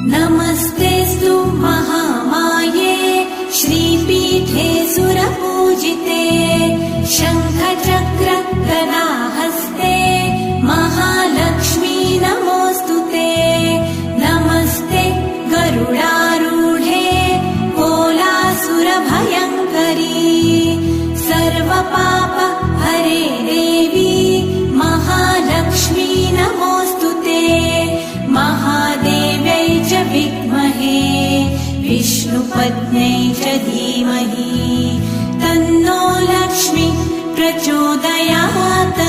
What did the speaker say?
नमस्तेऽस्तु महामाये श्रीपीठे सुरपूजिते शङ्खचक्र गदाहस्ते महालक्ष्मी नमोऽस्तुते। नमस्ते गरुडारूढे कोलासुरभयङ्करी सर्वपाप हरे देवी महालक्ष्मी नमोऽस्तुते। महादेव्यै च विद्महे विष्णुपत्न्यै च धीमहि तन्नो लक्ष्मी प्रचोदयात्।